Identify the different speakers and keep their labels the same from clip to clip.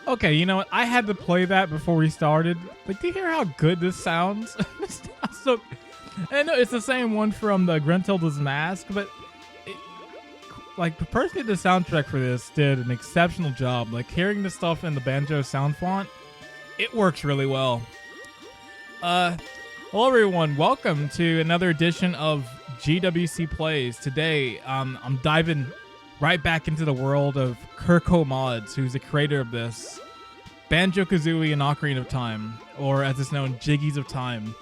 Speaker 1: Okay, you know what? I had to play that before we started. Like, do you hear how good this sounds? So, I know it's the same one from the Gruntilda's Mask, but like the person who did the soundtrack for this did an exceptional job. Like hearing the stuff in the Banjo sound font, it works really well. Hello everyone, welcome to another edition of GWC Plays. Today, I'm diving right back into the world of KurkoMods, who's the creator of this. Banjo Kazooie and Ocarina of Time, or as it's known, Jiggies of Time.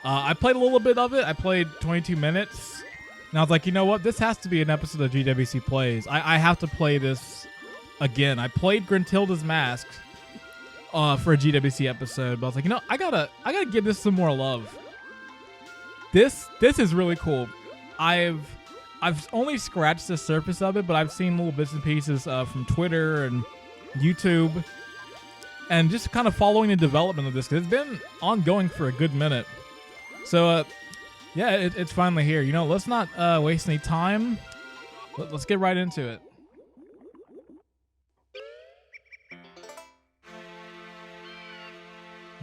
Speaker 1: I played a little bit of it. I played 22 minutes. And I was like, you know what? This has to be an episode of GWC Plays. I have to play this again. I played Gruntilda's Mask for a GWC episode, but I was like, you know, I gotta give this some more love. This is really cool. I've only scratched the surface of it, but I've seen little bits and pieces from Twitter and YouTube, and just kind of following the development of this, because it's been ongoing for a good minute. So, yeah, it's finally here. You know, let's not waste any time. Let's get right into it.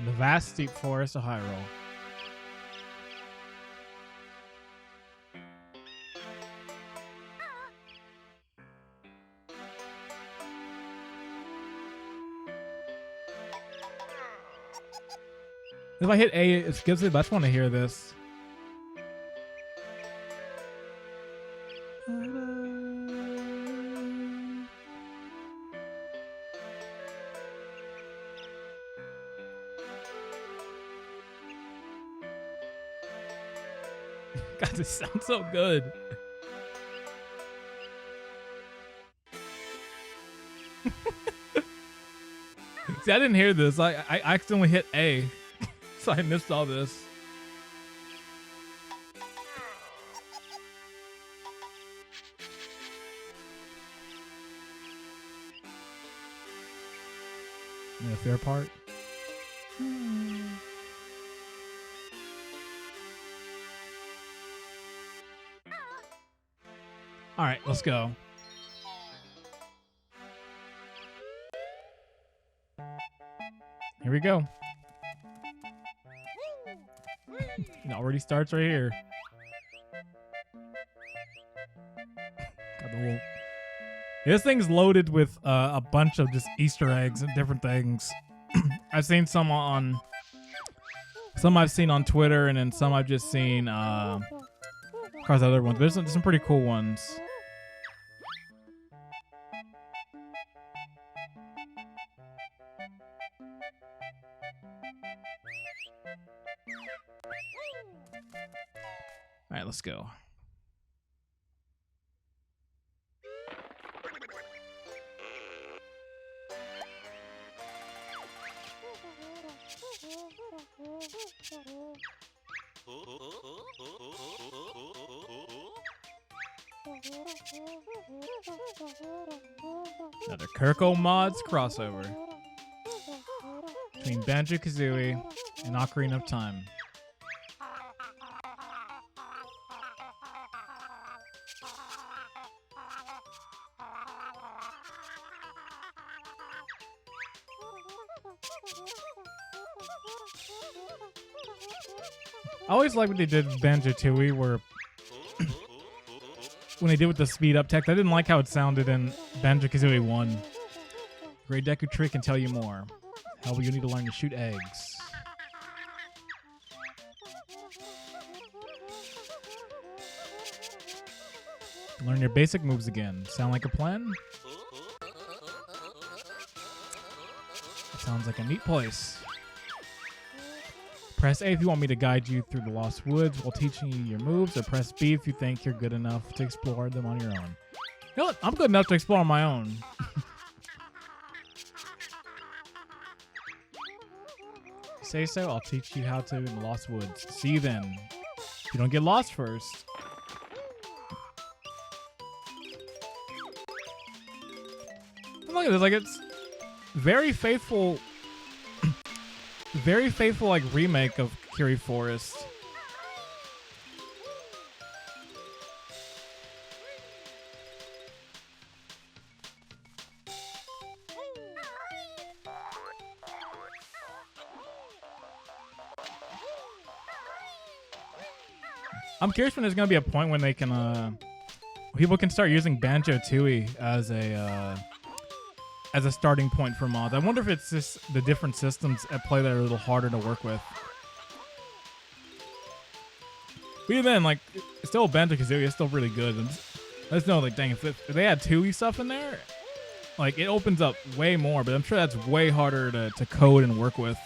Speaker 1: The vast, steep forest of Hyrule. If I hit A, it skips it, but I just want to hear this. God, this sounds so good. See, I didn't hear this. I accidentally hit A. So I missed all this. The fair part. All right, let's go. Here we go. It already starts right here. Got the little... This thing's loaded with a bunch of just Easter eggs and different things. I've seen some I've seen on Twitter, and then some I've just seen across other ones. But there's some pretty cool ones. All right, let's go. Another KurkoMods crossover between Banjo Kazooie and Ocarina of Time. I always liked what they did with Banjo Tooie, where when they did with the speed up text, I didn't like how it sounded in Banjo Kazooie 1. Great Deku Tree can tell you more. However, you need to learn to shoot eggs. Learn your basic moves again. Sound like a plan? That sounds like a neat place. Press A if you want me to guide you through the Lost Woods while teaching you your moves, or press B if you think you're good enough to explore them on your own. You know what? I'm good enough to explore on my own. Say so, I'll teach you how to in the Lost Woods. See you then. If you don't get lost first. Look at this, like it's very faithful like remake of Kiri Forest. I'm curious when there's gonna be a point when they can people can start using Banjo Tooie as a starting point for mods. I wonder if it's just the different systems at play that are a little harder to work with. But even then, like, still Banjo Kazooie is still really good. And I just know, like, dang, if they had Tooie stuff in there, like, it opens up way more. But I'm sure that's way harder to code and work with.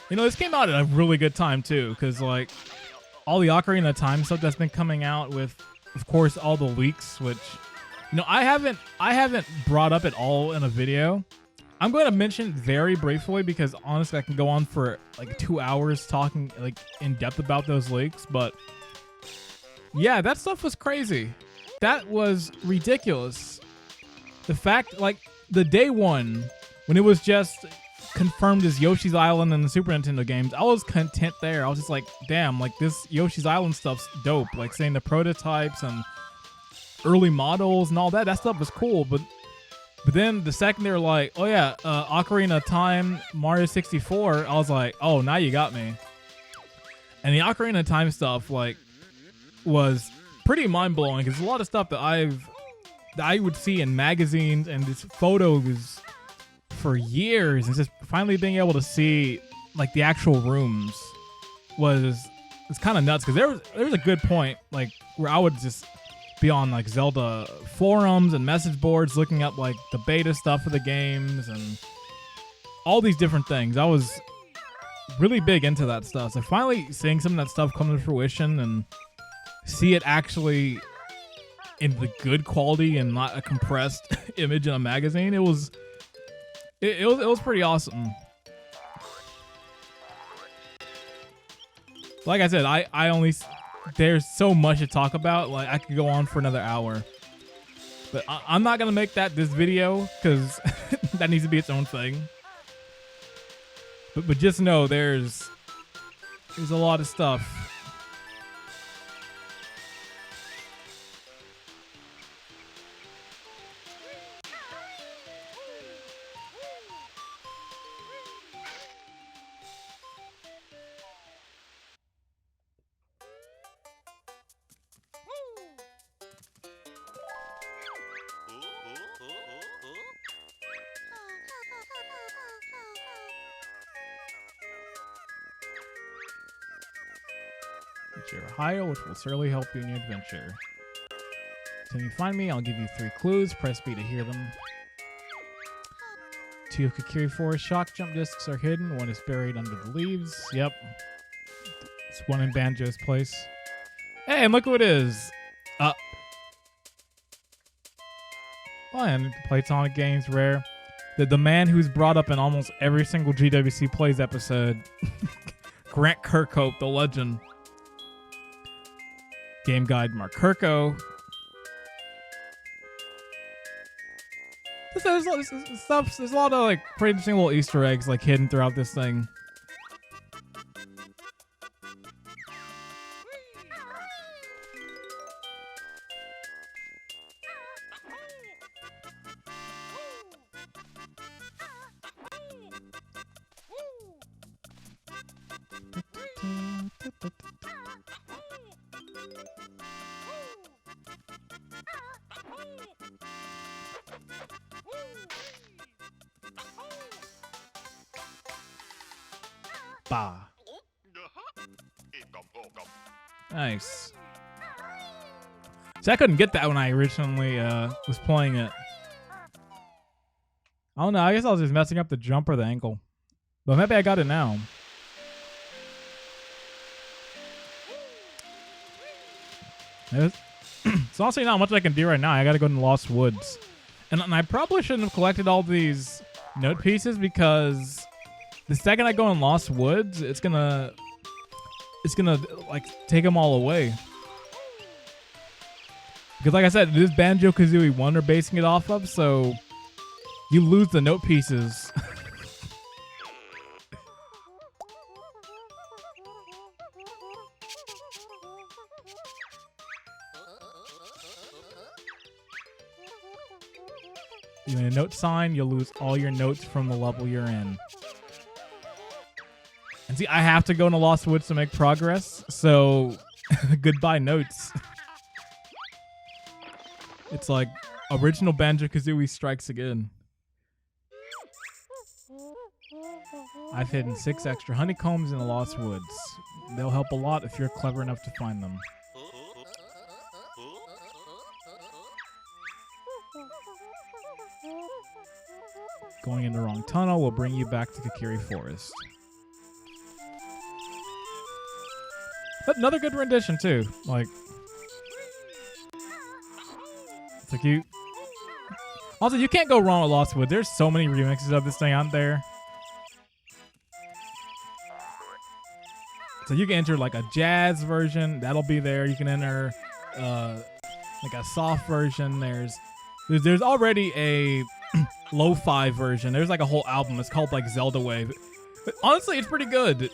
Speaker 1: You know, this came out at a really good time, too, because, like, all the Ocarina of Time stuff that's been coming out with, of course, all the leaks, which, you know, I haven't brought up at all in a video. I'm going to mention very briefly because, honestly, I can go on for, like, 2 hours talking, like, in depth about those leaks, but, yeah, that stuff was crazy. That was ridiculous. The fact, like, the day one, when it was just confirmed as Yoshi's Island in the Super Nintendo games, I was content there. I was just like, damn, like this Yoshi's Island stuff's dope. Like saying the prototypes and early models and all that stuff was cool. But then the second they were like, oh yeah, Ocarina of Time, Mario 64, I was like, oh, now you got me. And the Ocarina of Time stuff like was pretty mind blowing because a lot of stuff that I would see in magazines and just photos for years, and just finally being able to see like the actual rooms it's kind of nuts because there was a good point like where I would just be on like Zelda forums and message boards looking up like the beta stuff for the games and all these different things. I was really big into that stuff, so finally seeing some of that stuff come to fruition and see it actually in the good quality and not a compressed image in a magazine, it was pretty awesome. Like I said, there's so much to talk about. Like I could go on for another hour, but I'm not gonna make that this video because that needs to be its own thing. But just know there's a lot of stuff. Ohio, which will certainly help you in your adventure. So when you find me, I'll give you 3 clues. Press B to hear them. 2 of Kiri Forest shock jump discs are hidden. 1 is buried under the leaves. Yep. It's 1 in Banjo's place. Hey, and look who it is. And Platonic Games Rare. The man who's brought up in almost every single GWC Plays episode. Grant Kirkhope, the legend. Game Guide Mark Kurko. There's a lot of like pretty interesting little Easter eggs like hidden throughout this thing. Bah. Nice. See, I couldn't get that when I originally was playing it. I don't know. I guess I was just messing up the jump or the ankle. But maybe I got it now. There's honestly not much I can do right now. I gotta go to Lost Woods. And I probably shouldn't have collected all these note pieces because the second I go in Lost Woods, it's gonna like take them all away. Because like I said, this Banjo Kazooie 1 are basing it off of, so you lose the note pieces. You need a note sign, you'll lose all your notes from the level you're in. And see, I have to go into Lost Woods to make progress, so goodbye notes. It's like original Banjo Kazooie strikes again. I've hidden 6 extra honeycombs in the Lost Woods. They'll help a lot if you're clever enough to find them. Going in the wrong tunnel will bring you back to Kakiri Forest. But another good rendition too. Like, it's like you. Also, you can't go wrong with Lost Woods. There's so many remixes of this thing out there. So you can enter like a jazz version. That'll be there. You can enter like a soft version. There's already a lo-fi version. There's like a whole album. It's called like Zelda Wave. But honestly, it's pretty good.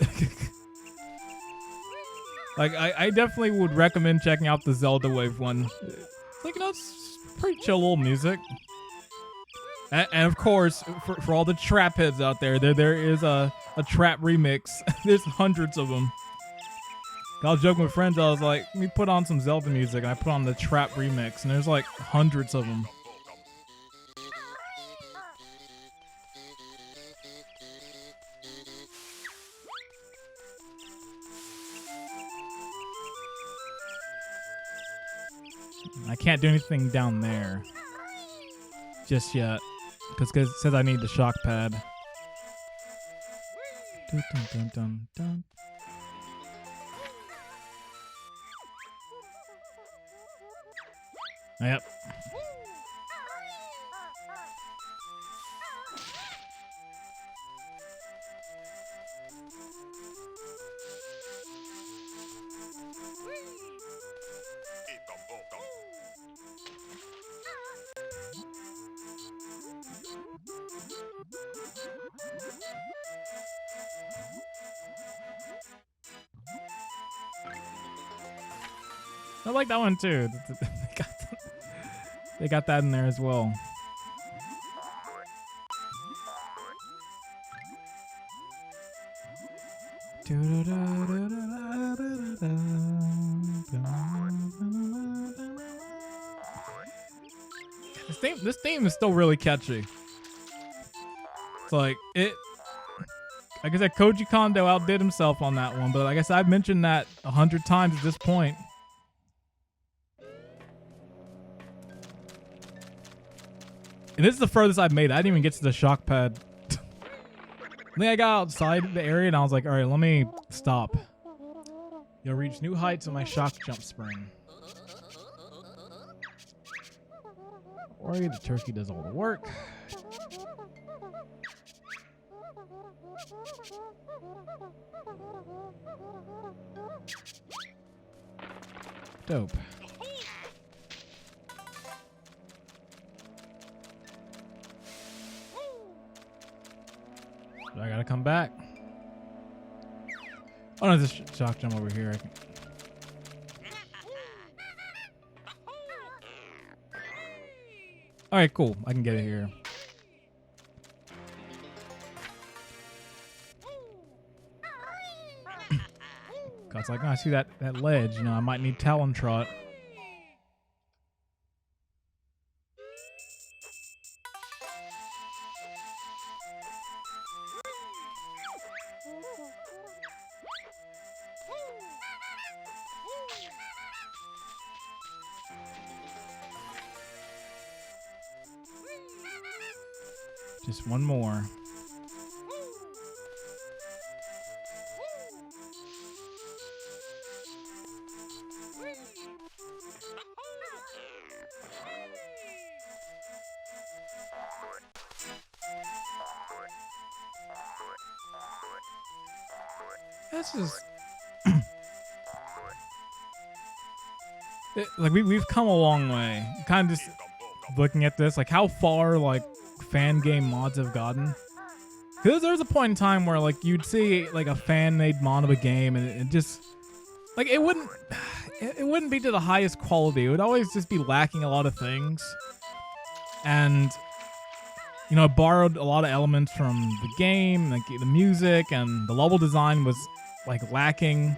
Speaker 1: Like I definitely would recommend checking out the Zelda Wave one. It's like, you know, it's pretty chill little music. And of course, for all the trap heads out there, there is a trap remix. There's hundreds of them. I was joking with friends. I was like, let me put on some Zelda music. And I put on the trap remix. And there's like hundreds of them. I can't do anything down there just yet. Because it says I need the shock pad. Dun, dun, dun, dun, dun. Yep. I like that one too. They got that in there as well. This theme is still really catchy. It's like it. Like I said, Koji Kondo outdid himself on that one, but I guess I've mentioned that 100 times at this point. And this is the furthest I've made. I didn't even get to the shock pad. I think I got outside the area and I was like, all right, let me stop. You'll reach new heights with my shock jump spring. Or the turkey does all the work. Dope. I gotta come back. Oh no, this shock jump over here. Alright, cool. I can get it here. God's like, oh, I see that ledge. You know, I might need Talon Trot. Just one more. This is like we've come a long way. Kind of just looking at this, like how far like fan game mods have gotten. Because there's a point in time where like you'd see like a fan made mod of a game, and it just like it wouldn't be to the highest quality. It would always just be lacking a lot of things, and you know, it borrowed a lot of elements from the game, like the music and the level design was like lacking.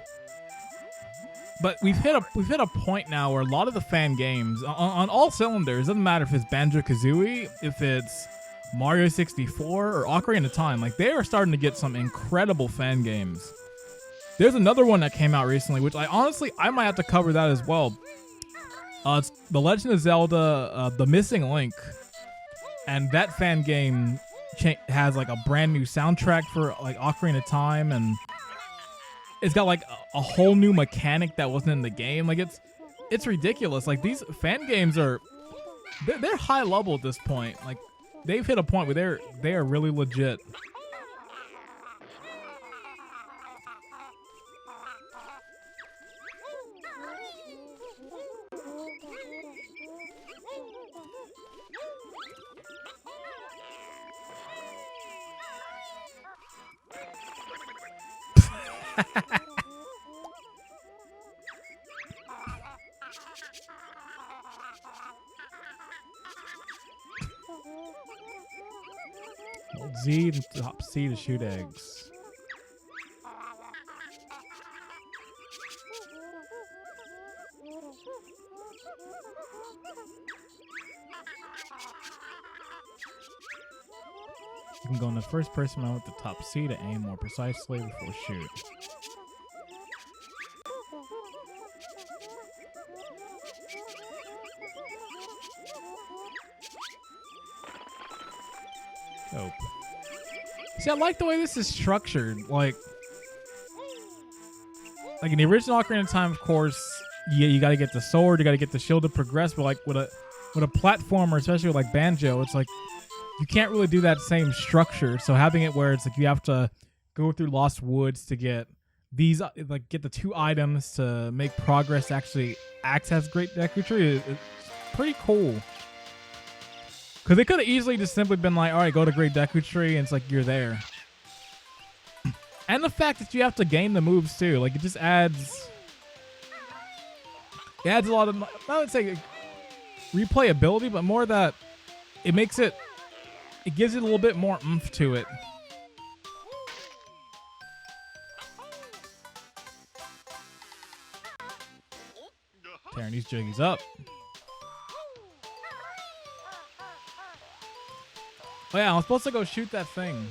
Speaker 1: But we've hit a point now where a lot of the fan games on all cylinders, doesn't matter if it's Banjo Kazooie, if it's Mario 64 or Ocarina of Time, like they are starting to get some incredible fan games. There's another one that came out recently, which I might have to cover that as well. It's The Legend of Zelda, The Missing Link, and that fan game has like a brand new soundtrack for like Ocarina of Time, and it's got like a whole new mechanic that wasn't in the game. Like it's ridiculous. Like these fan games they're high level at this point. Like they've hit a point where they are really legit. Hold Z and top C to shoot eggs. You can go in the first person mode with the top C to aim more precisely before shoot. Dope. See, I like the way this is structured. Like in the original Ocarina of Time, of course, you got to get the sword, you got to get the shield to progress. But like with a platformer, especially with like Banjo, it's like you can't really do that same structure. So having it where it's like you have to go through Lost Woods to get these, like get the 2 items to make progress actually access Great Deku Tree. It's pretty cool. Because they could have easily just simply been like, all right, go to Great Deku Tree, and it's like you're there. And the fact that you have to gain the moves too, like it just adds a lot of, I would say replayability, but more that it makes it gives it a little bit more oomph to it. Tearing these Jiggies up. Oh yeah, I'm supposed to go shoot that thing.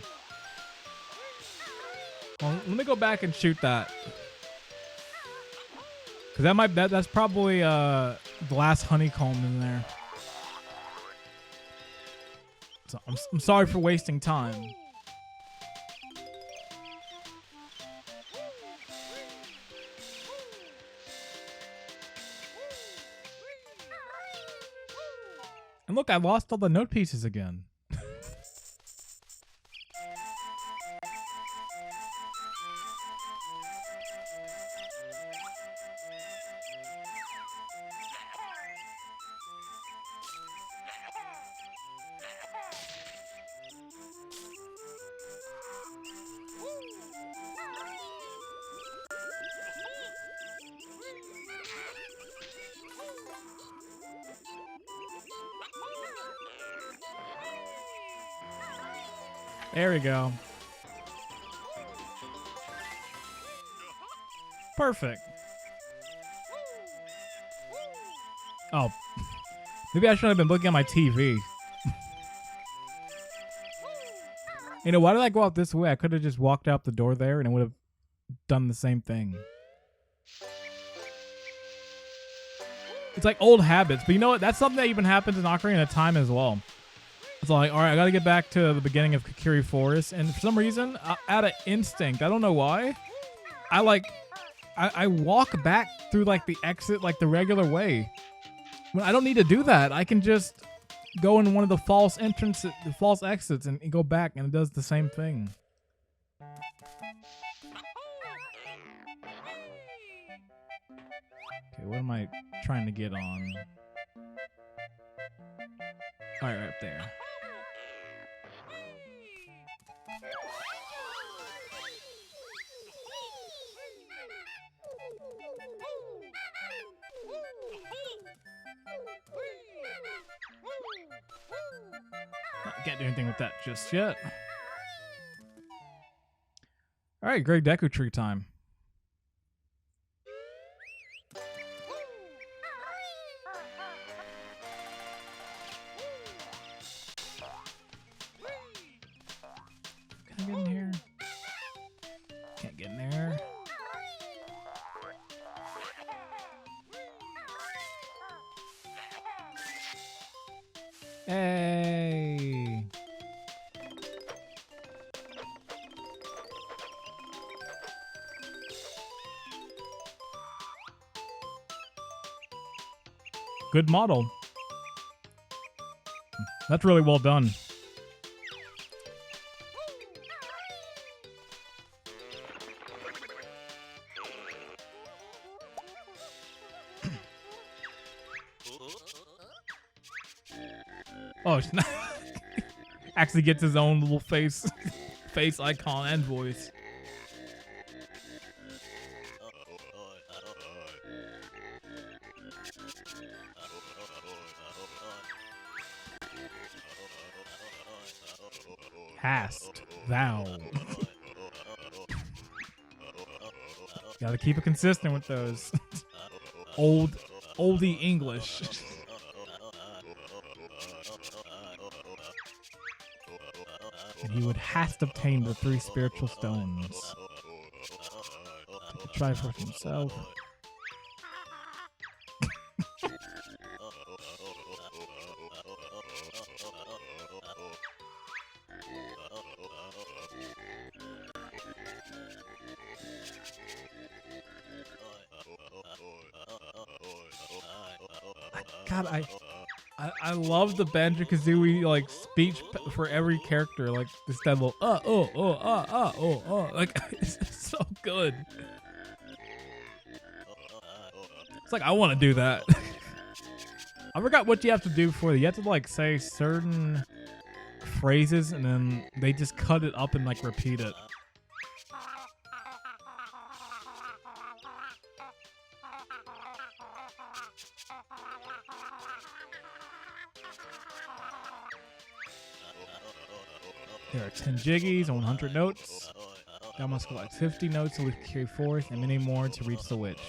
Speaker 1: Well, let me go back and shoot that. Cause that's probably glass honeycomb in there. So I'm sorry for wasting time. And look, I lost all the note pieces again. There we go. Perfect. Oh. Maybe I should have been looking at my TV. You know, why did I go out this way? I could have just walked out the door there and it would have done the same thing. It's like old habits. But you know what? That's something that even happens in Ocarina of Time as well. It's like, all right, I got to get back to the beginning of Kakiri Forest, and for some reason, out of instinct, I don't know why, I walk back through like the exit like the regular way. When I don't need to do that, I can just go in one of the false entrances, the false exits, and go back, and it does the same thing. Okay, what am I trying to get on? All right, right up there. Can't do anything with that just yet. All right, Great Deku Tree time. Can I get in here? Can't get in there. Hey. Good model. That's really well done. Oh, it's not actually gets his own little face icon and voice. Hast thou. Gotta keep it consistent with those oldie English. And he would hast obtain the 3 spiritual stones. He could try for himself. God, I love the Banjo Kazooie like speech for every character, like this that little like it's so good. It's like I want to do that. I forgot what you have to do for it. You have to like say certain phrases and then they just cut it up and like repeat it. There are 10 Jiggies and 100 notes. Thou must collect 50 notes to carry forth and many more to reach the witch.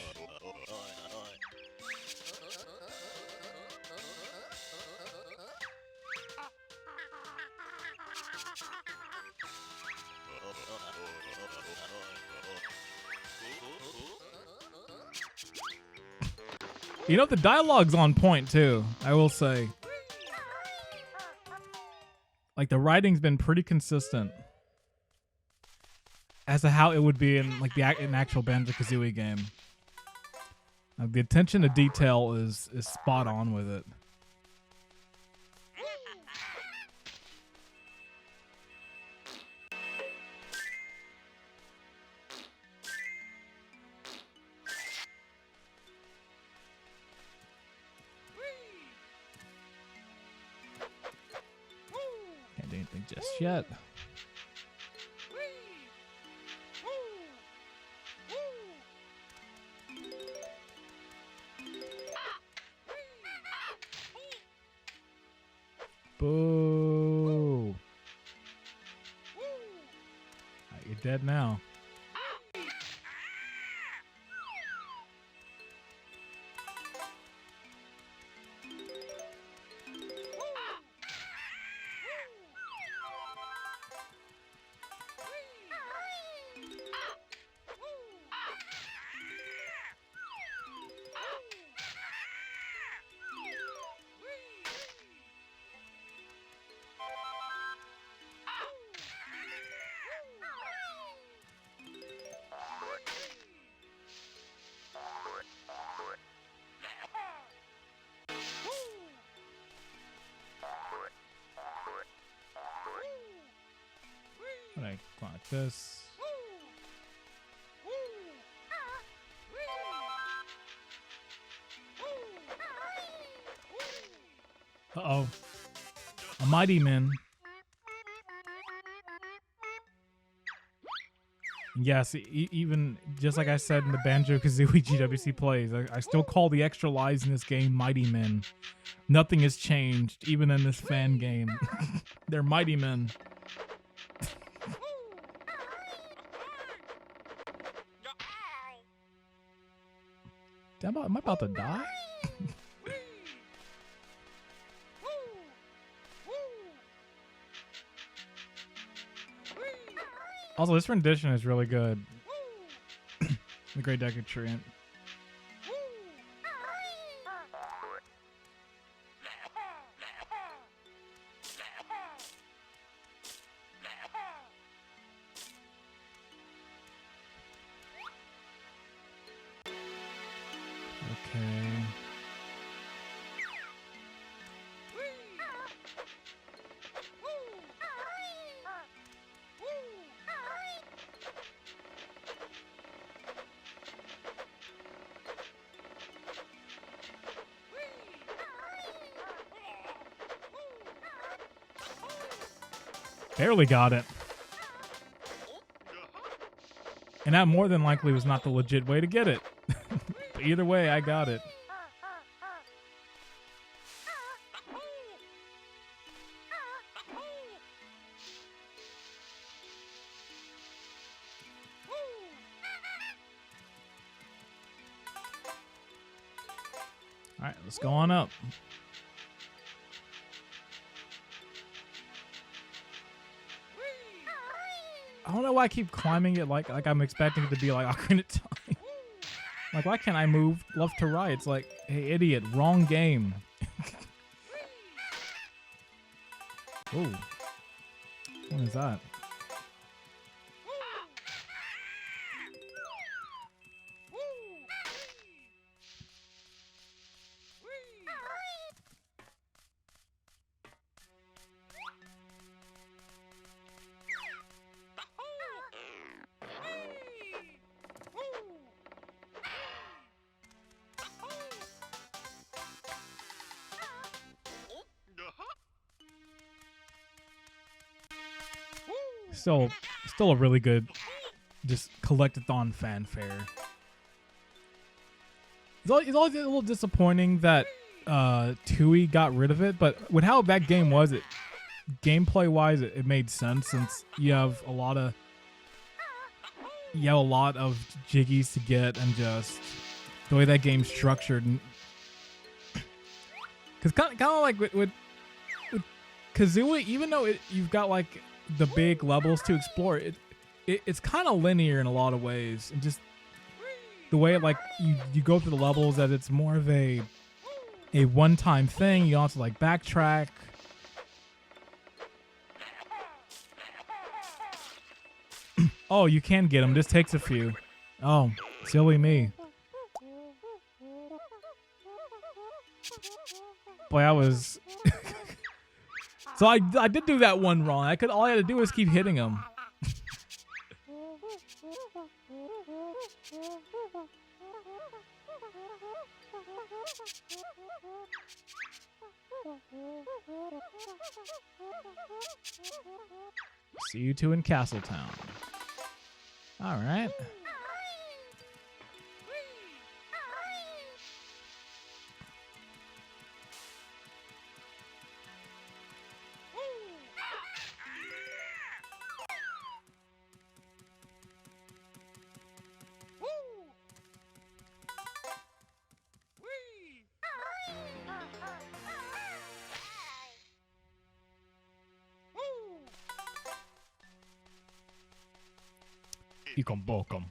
Speaker 1: You know, the dialogue's on point too, I will say. Like, the writing's been pretty consistent as to how it would be in like an actual Banjo Kazooie game. The attention to detail is spot on with it. Can't do anything just yet. Boo. You're dead now. like this. Uh-oh. A mighty min. Yes, even just like I said in the Banjo Kazooie GWC plays, I still call the extra lives in this game mighty men. Nothing has changed, even in this fan game. They're mighty men. Am I about to die? Also, this rendition is really good. The Great Decatrient. Okay. Barely got it. And that more than likely was not the legit way to get it. But either way, I got it. All right, let's go on up. I don't know why I keep climbing it like I'm expecting it to be like Ocarina of Time. Like, why can't I move left to right? It's like, hey, idiot, wrong game. Ooh. What is that? Still a really good, just collectathon fanfare. It's always a little disappointing that Tui got rid of it, but with how that game was, gameplay wise, it made sense since you have a lot of Jiggies to get, and just the way that game's structured. Because kind of like with Kazooie, even though you've got like the big levels to explore, it's kind of linear in a lot of ways, and just the way like you go through the levels, that it's more of a one-time thing. You don't have to like backtrack. Oh, you can get them. This takes a few. Oh, silly me. Boy, I was. So I did do that one wrong. All I had to do was keep hitting him. See you two in Castletown. All right. Ikom bokom.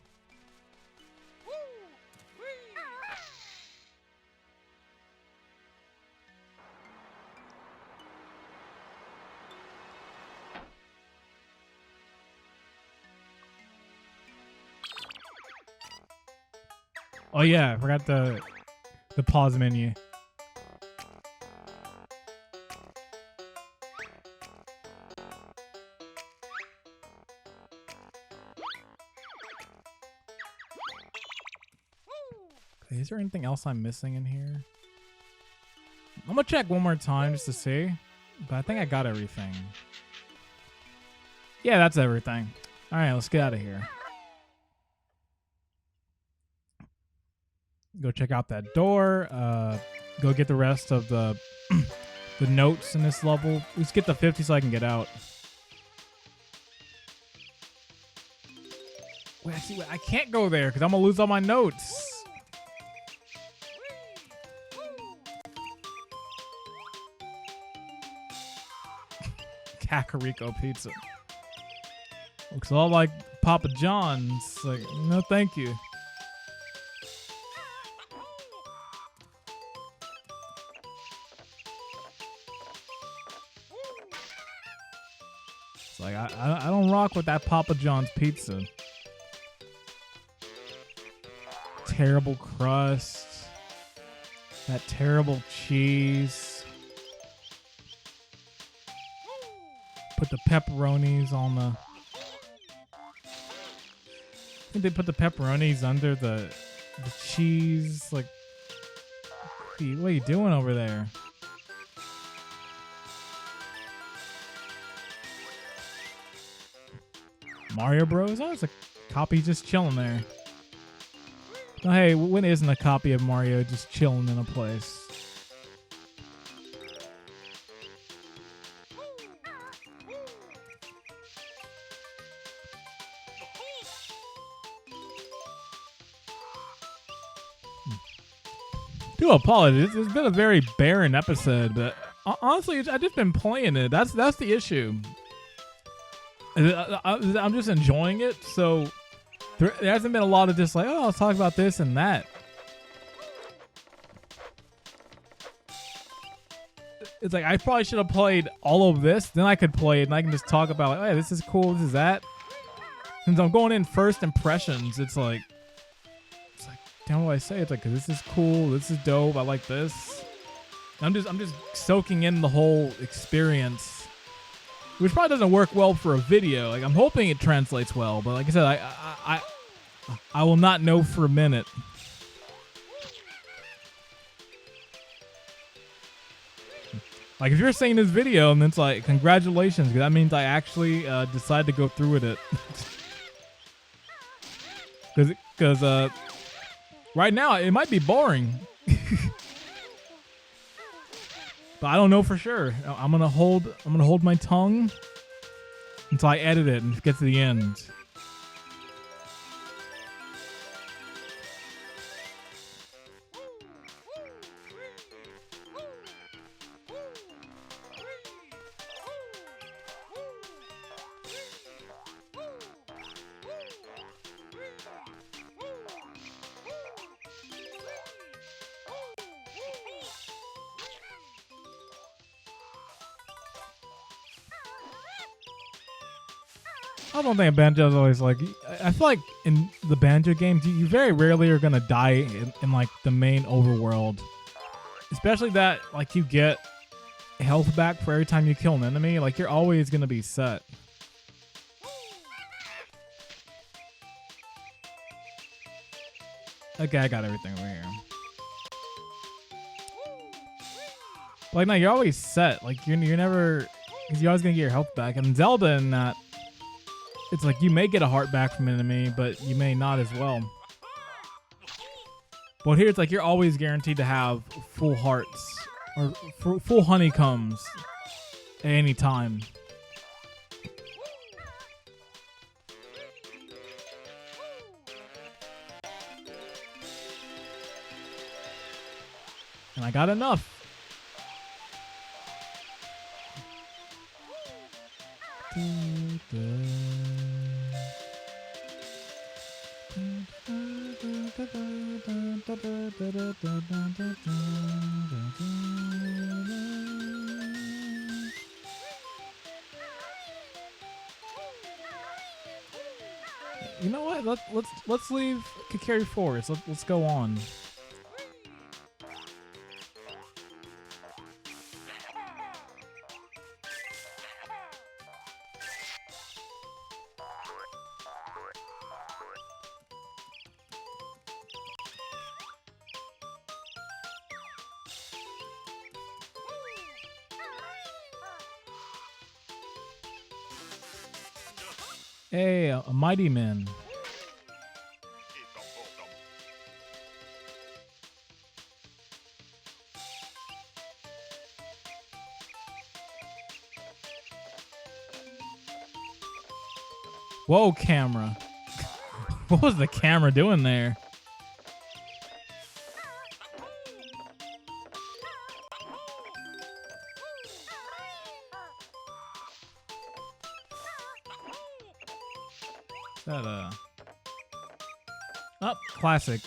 Speaker 1: Oh yeah, I forgot the pause menu. Is there anything else I'm missing in here? I'm gonna check one more time just to see. But I think I got everything. Yeah, that's everything. Alright, let's get out of here. Go check out that door. Go get the rest of the the notes in this level. Let's get the 50 so I can get out. Wait, I can't go there because I'm gonna lose all my notes. Kakariko pizza. Looks all like Papa John's. Like, no, thank you. It's like I don't rock with that Papa John's pizza. Terrible crust. That terrible cheese. Put the pepperonis on the... I think they put the pepperonis under the cheese. Like, what are you doing over there? Mario Bros? Oh, it's a copy just chilling there. Oh, hey, when isn't a copy of Mario just chilling in a place? Do apologize. It's been a very barren episode, but honestly, I've just been playing it. That's the issue. I'm just enjoying it, so there hasn't been a lot of just like, oh, I'll talk about this and that. It's like I probably should have played all of this, then I could play it and I can just talk about like, oh yeah, this is cool, this is that. Since I'm going in first impressions, it's like damn, what do I say? It's like, this is cool, this is dope, I like this. I'm just soaking in the whole experience, which probably doesn't work well for a video. Like, I'm hoping it translates well, but like I said, I will not know for a minute. Like, if you're seeing this video and it's like, congratulations, because that means I actually decided to go through with it. Because right now, it might be boring. But I don't know for sure. I'm gonna hold my tongue until I edit it and get to the end. I don't think Banjo's always like... I feel like in the Banjo games, you very rarely are going to die in like the main overworld. Especially that like you get health back for every time you kill an enemy. Like you're always going to be set. Okay, I got everything over here. Like no, you're always set. Like you're never... Because you're always going to get your health back. And Zelda in that... It's like you may get a heart back from an enemy, but you may not as well. But here it's like you're always guaranteed to have full hearts or full honeycombs at any time. And I got enough. You know what? Let's leave Kakari Forest. Let's go on. Hey, a mighty man. Whoa, camera. What was the camera doing there? Is that oh, classic.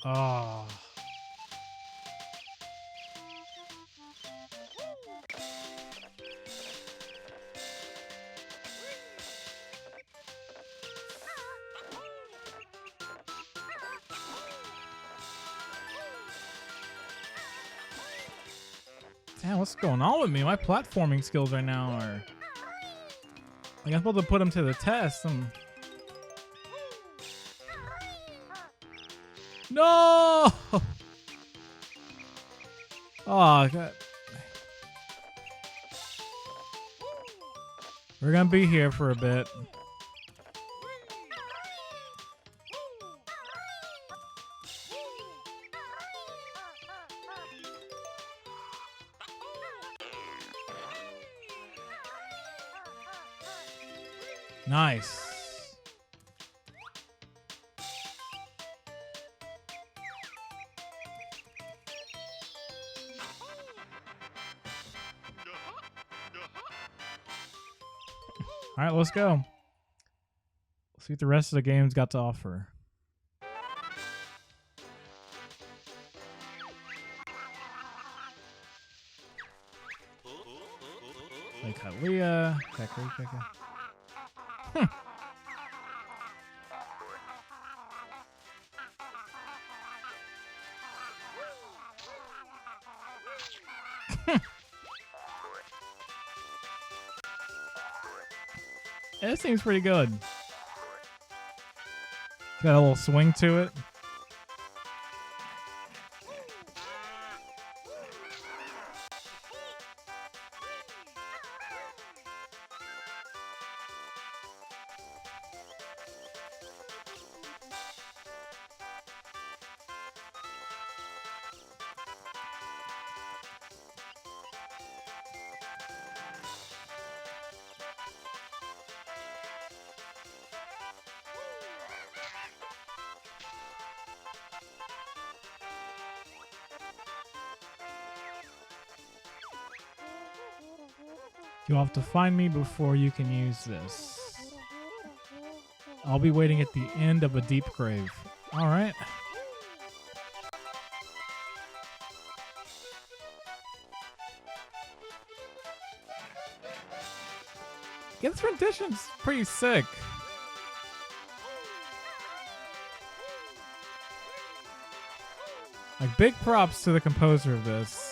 Speaker 1: Oh. Damn, what's going on with me? My platforming skills right now are... Like, I'm supposed to put them to the test. No! Oh, God. We're gonna be here for a bit. Nice. All right, let's go. Let's see what the rest of the game's got to offer. Like Kalia, It seems pretty good. Got a little swing to it. You'll have to find me before you can use this. I'll be waiting at the end of a deep grave. All right. Yeah, this rendition's pretty sick. Like, big props to the composer of this.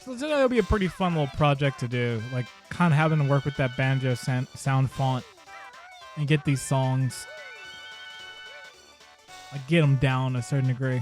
Speaker 1: So it'll be a pretty fun little project to do, like kind of having to work with that banjo sound font and get these songs, like get them down to a certain degree.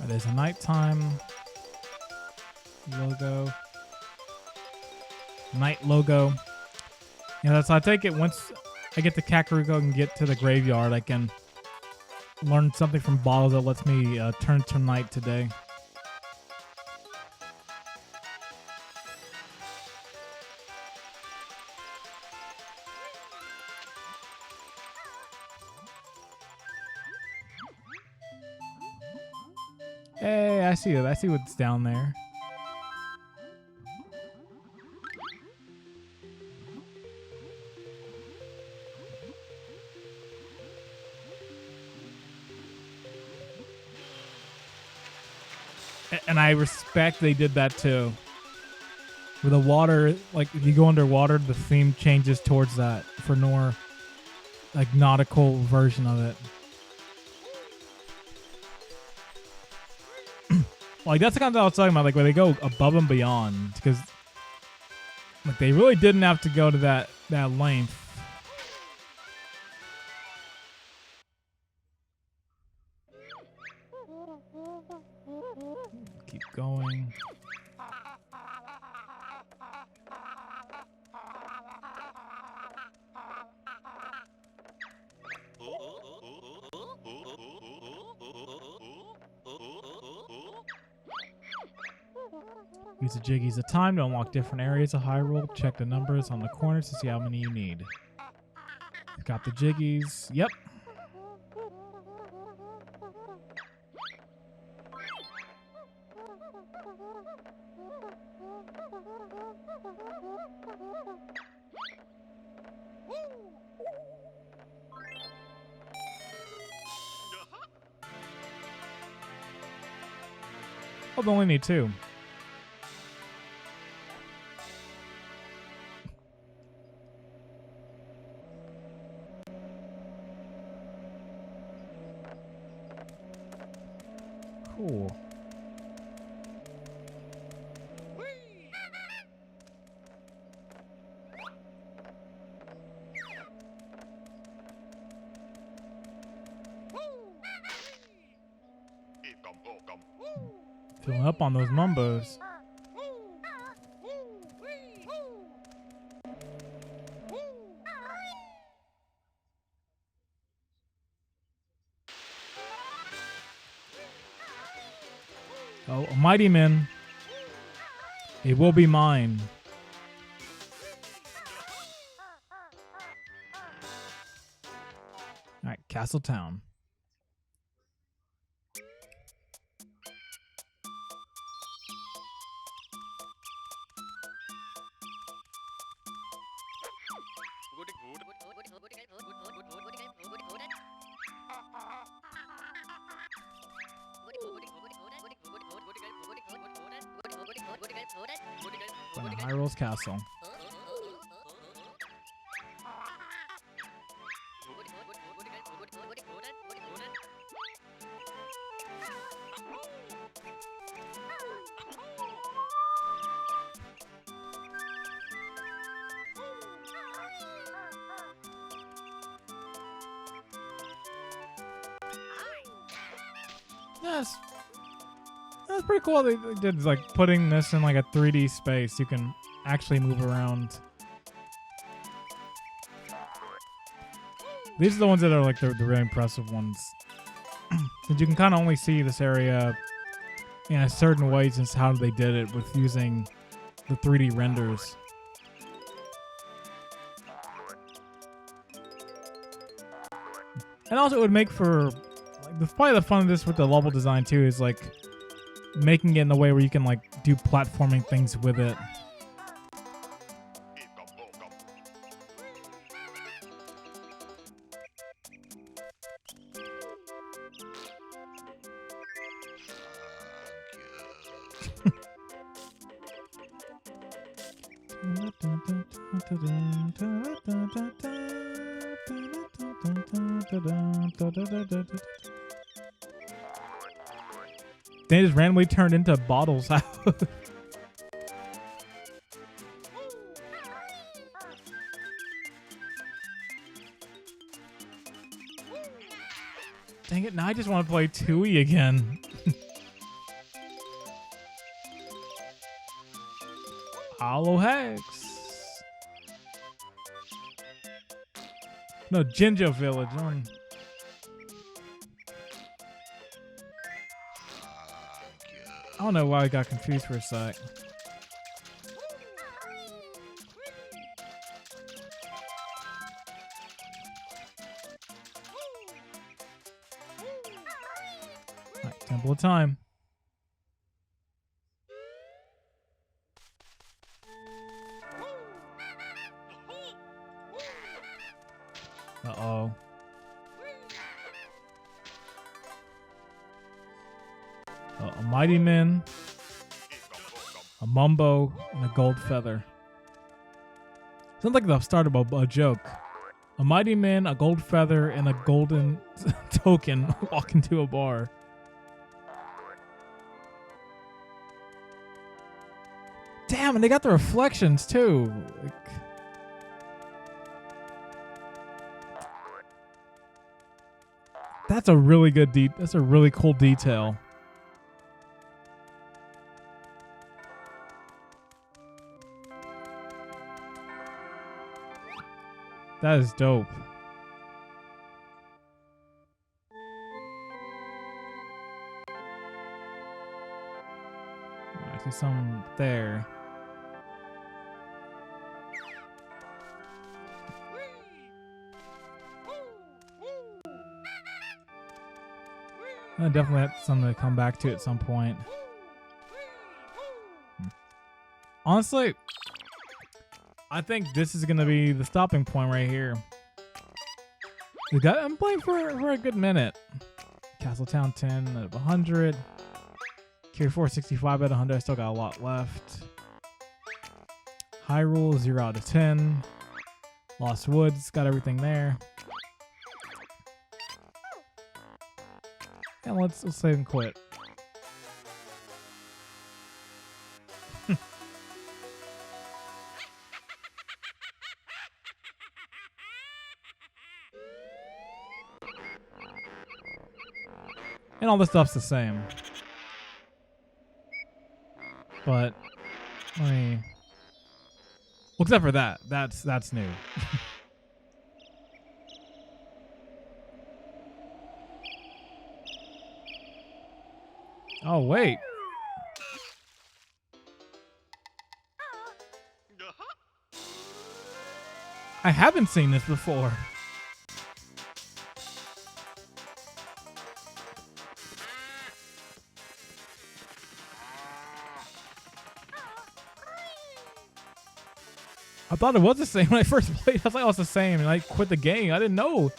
Speaker 1: There's a nighttime logo. Night logo. Yeah, so I take it once I get to Kakariko and get to the graveyard, I can learn something from bottles that lets me turn to night today. Hey, I see it. I see what's down there. And I respect they did that too. With the water, like if you go underwater, the theme changes towards that for more like nautical version of it. Like that's the kind of thing I was talking about, like where they go above and beyond, because like they really didn't have to go to that length. Keep going. Use the Jiggies of time to unlock different areas of Hyrule. Check the numbers on the corners to see how many you need. Got the Jiggies. Yep. Oh, they only need 2. Cool. Filling up on those mumbos. Oh, mighty men, it will be mine. All right, Castle Town. Hyrule's castle. Yes. That's pretty cool. They did like putting this in like a 3D space. You can actually move around. These are the ones that are like the really impressive ones. Because you can kind of only see this area in a certain way since how they did it with using the 3D renders. And also it would make for like probably the fun of this with the level design too is like making it in a way where you can like do platforming things with it. They just randomly turned into bottles out. Dang it, now I just want to play Tui again. Hollow Hex. No, Jinjo Village. I don't know why I got confused for a sec. Alright, Temple of Time. Uh-oh. A Mighty Min, a Mumbo, and a Gold Feather. Sounds like the start of a joke. A Mighty Min, a Gold Feather, and a golden token walk into a bar. Damn, and they got the reflections too. Like, that's a really good that's a really cool detail. That is dope. I see some there. I definitely have something to come back to at some point. Honestly, I think this is going to be the stopping point right here. I'm playing for a good minute. Castletown 10 out of 100. Carry 465 out of 100. I still got a lot left. Hyrule 0 out of 10. Lost Woods, got everything there. And let's save and quit. And all this stuff's the same. But let me, well, except for that. That's new. Oh, wait. I haven't seen this before. I thought it was the same when I first played. I was like, oh, it's the same. And I quit the game. I didn't know.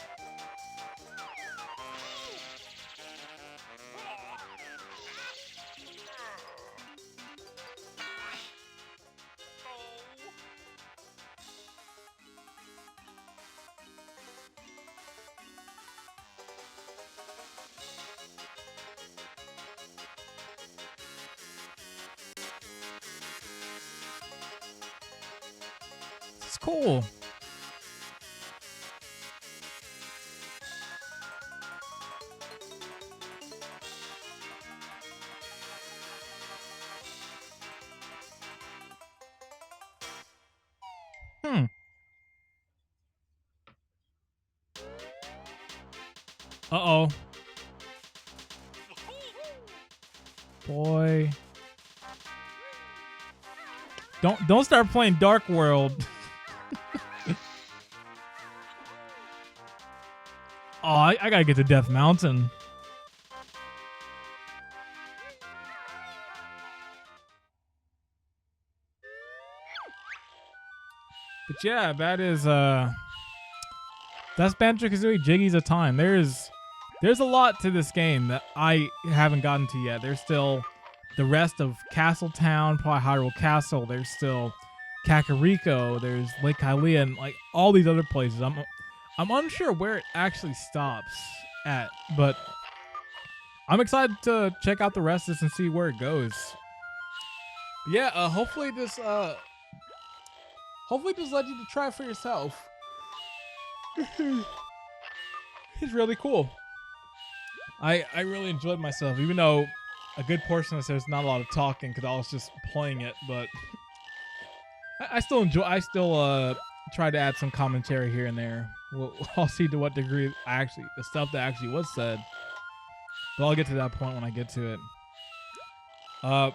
Speaker 1: It's cool. Uh-oh. Boy. Don't start playing Dark World. Oh, I gotta get to Death Mountain. But yeah, that's Banjo Kazooie Jiggies of Time. There's a lot to this game that I haven't gotten to yet. There's still the rest of Castletown, probably Hyrule Castle. There's still Kakariko. There's Lake Hylia, and like all these other places. I'm unsure where it actually stops at, but I'm excited to check out the rest of this and see where it goes. Yeah, hopefully this led you to try it for yourself. It's really cool. I really enjoyed myself, even though a good portion of this there's not a lot of talking because I was just playing it, but I still enjoy. I still try to add some commentary here and there. I'll see to what degree the stuff that actually was said, but I'll get to that point when I get to it.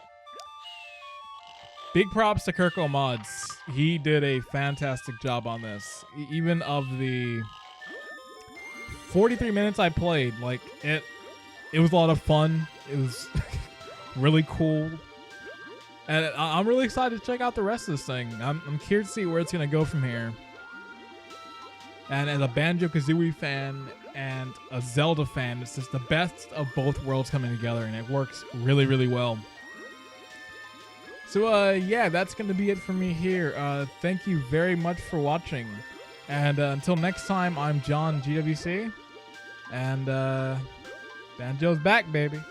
Speaker 1: Big props to KurkoMods. He did a fantastic job on this. Even of the 43 minutes I played, like it was a lot of fun. It was really cool. And I'm really excited to check out the rest of this thing. I'm curious to see where it's going to go from here. And as a Banjo Kazooie fan and a Zelda fan, it's just the best of both worlds coming together, and it works really, really well. So yeah, that's going to be it for me here. Thank you very much for watching. And until next time, I'm John GWC. And Banjo's back, baby.